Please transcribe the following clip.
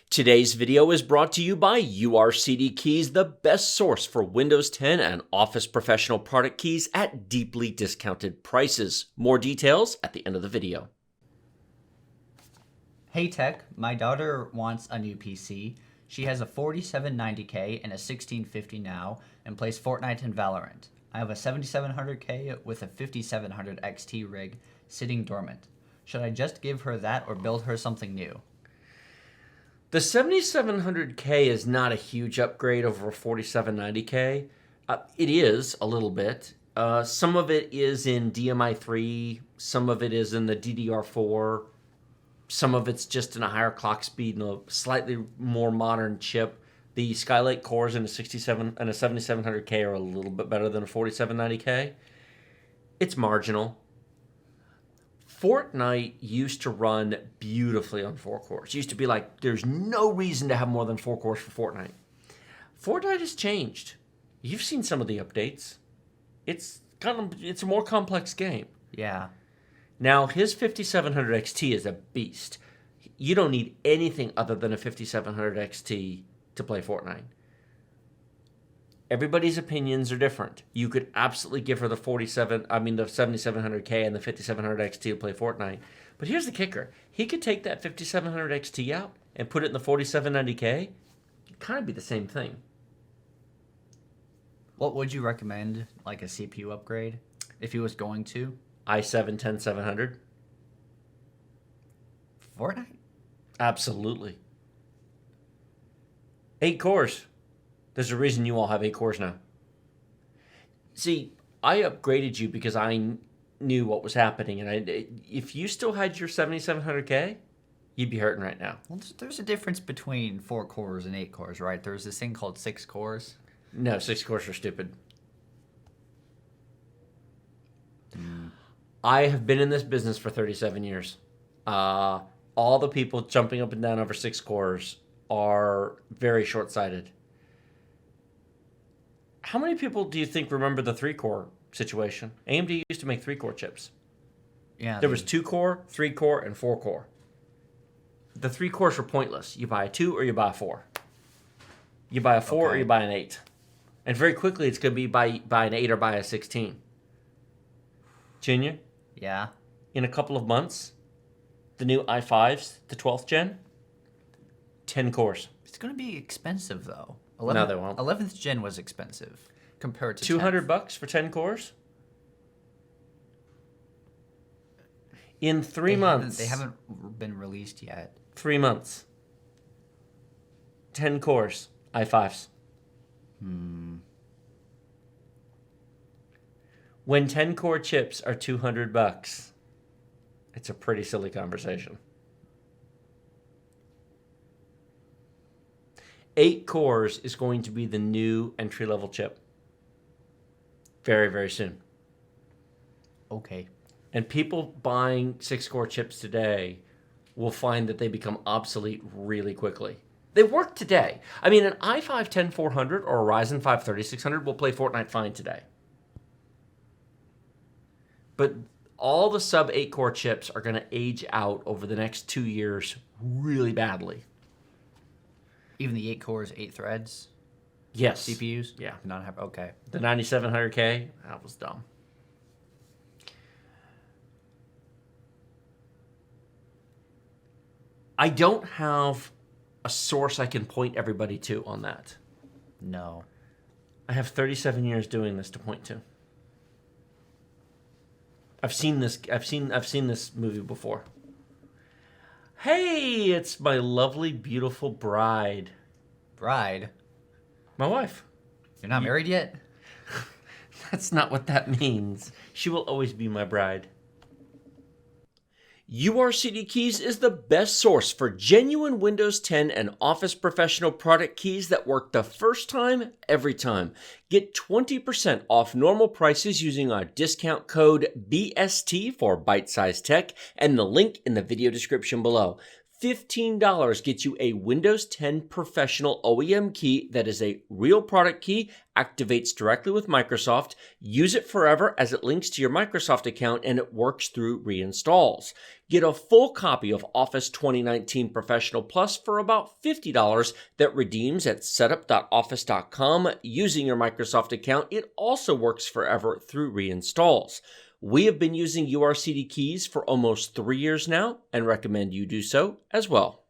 Today's video is brought to you by URCD Keys, the best source for Windows 10 and Office Professional product keys at deeply discounted prices. More details at the end of the video. Hey Tech, my daughter wants a new PC. She has a 4790K and a 1650 now and plays Fortnite and Valorant. I have a 7700K with a 5700 XT rig sitting dormant. Should I just give her that or build her something new? The 7700K is not a huge upgrade over a 4790K. It is a little bit. Some of it is in DMI3, some of it is in the DDR4, some of it's just in a higher clock speed and a slightly more modern chip. The Skylake cores in a 67 and a 7700K are a little bit better than a 4790K. It's marginal. Fortnite used to run beautifully on 4 cores. It used to be like, there's no reason to have more than 4 cores for Fortnite. Fortnite has changed. You've seen some of the updates. It's a more complex game. Yeah. Now, his 5700 XT is a beast. You don't need anything other than a 5700 XT to play Fortnite. Everybody's opinions are different. You could absolutely give her the 7700K and the 5700 XT to play Fortnite. But here's the kicker. He could take that 5700 XT out and put it in the 4790K. It'd kind of be the same thing. What would you recommend, like a CPU upgrade, if he was going to? i7-10700. Fortnite? Absolutely. 8 cores. There's a reason you all have 8 cores now. See, I upgraded you because I knew what was happening. And if you still had your 7700K, you'd be hurting right now. Well, there's a difference between 4 cores and 8 cores, right? There's this thing called 6 cores. No, 6 cores are stupid. I have been in this business for 37 years. All the people jumping up and down over 6 cores are very short-sighted. How many people do you think remember the 3-core situation? AMD used to make 3-core chips. Yeah. There was 2-core, 3-core, and 4-core. The 3 cores were pointless. You buy a 2 or you buy a 4. You buy a 4 or you buy an 8. And very quickly it's going to be buy an 8 or buy a 16. Junior? Yeah. In a couple of months, the new i5s, the 12th gen, 10 cores. It's going to be expensive, though. No, they won't. 11th gen was expensive compared to $200 for 10 cores? In 3 months. They haven't been released yet. 3 months. 10 cores, i5s. When 10-core chips are $200, it's a pretty silly conversation. 8 cores is going to be the new entry-level chip. Very, very soon. Okay. And people buying 6-core chips today will find that they become obsolete really quickly. They work today. I mean, an i5-10400 or a Ryzen 5 3600 will play Fortnite fine today. But all the sub-8 core chips are going to age out over the next 2 years really badly. Even the 8 cores, 8 threads? Yes. CPUs? Yeah. Not have. Okay. The 9700K, that was dumb. I don't have a source I can point everybody to on that. No. I have 37 years doing this to point to. I've seen this movie before. Hey, it's my lovely, beautiful bride. Bride? My wife. You're not married yet? That's not what that means. She will always be my bride. URCD Keys is the best source for genuine Windows 10 and Office Professional product keys that work the first time, every time. Get 20% off normal prices using our discount code BST for Byte Size Tech and the link in the video description below. $15 gets you a Windows 10 Professional OEM key that is a real product key activates directly with Microsoft. Use it forever as it links to your Microsoft account and it works through reinstalls. Get a full copy of Office 2019 Professional Plus for about $50 that redeems at setup.office.com using your Microsoft account. It also works forever through reinstalls. We have been using URCD keys for almost 3 years now and recommend you do so as well.